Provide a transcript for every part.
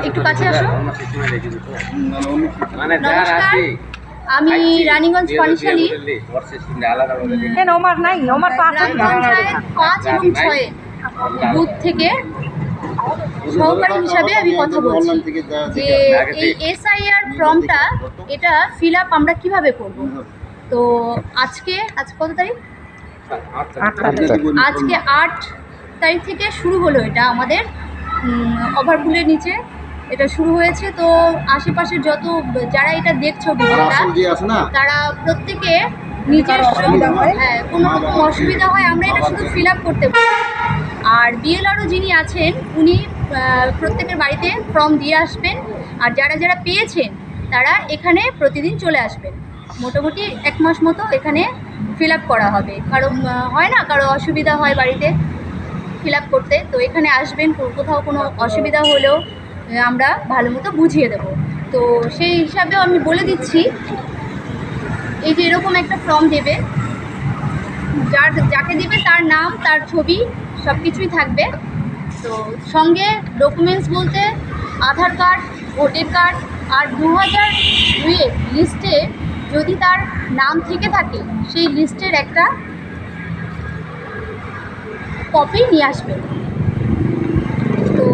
একটু কাছে আসো। নমস্কার, আমি রানীগঞ্জ পানিশালী পঞ্চায়েত 5 এবং 6 বুথ থেকে সহকারী হিসাবে আমি কথা বলছি যে এই SIR ফর্মটা এটা ফিল আপ আমরা কিভাবে করব। তো আজ কত তারিখ? আজকে 8 তারিখ থেকে শুরু হলো। এটা আমাদের ওভারপুলের নিচে এটা শুরু হয়েছে। তো আশেপাশের যত যারা এটা দেখছো ভিডিওটা, তারা প্রত্যেকে নিজের কোনো রকম অসুবিধা হয় আমরা এটা শুধু ফিল আপ করতে পারি। আর BLRO যিনি আছেন উনি প্রত্যেকের বাড়িতে ফর্ম দিয়ে আসবেন। আর যারা যারা পেয়েছেন তারা এখানে প্রতিদিন চলে আসবেন। মোটামুটি 1 মাস মতো এখানে ফিল আপ করা হবে। কারো হয় না, কারো অসুবিধা হয় বাড়িতে ফিল আপ করতে, তো এখানে আসবেন। কোথাও কোনো অসুবিধা হলেও আমরা ভালো মতো বুঝিয়ে দেব। তো সেই হিসাবেও আমি বলে দিচ্ছি, এই যে এরকম একটা ফর্ম দেবে, যাকে দেবে তার নাম, তার ছবি সব কিছুই থাকবে। তো সঙ্গে ডকুমেন্টস বলতে আধার কার্ড, ভোটার কার্ড আর 2002 লিস্টে যদি তার নাম থেকে থাকে সেই লিস্টের একটা কপি নিয়ে আসবেন। তো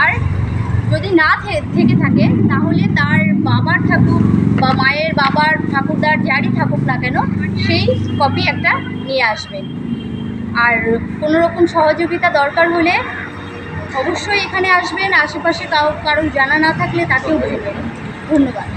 আর যদি না থেকে থাকে তাহলে তার বাবার থাকুক বা মায়ের বাবার ঠাকুরদার যারই থাকুক না কেন সেই কপি একটা নিয়ে আসবেন। আর কোনো রকম সহযোগিতা দরকার হলে অবশ্যই এখানে আসবেন। আশেপাশে কারো জানা না থাকলে তাকেও বলবেন। ধন্যবাদ।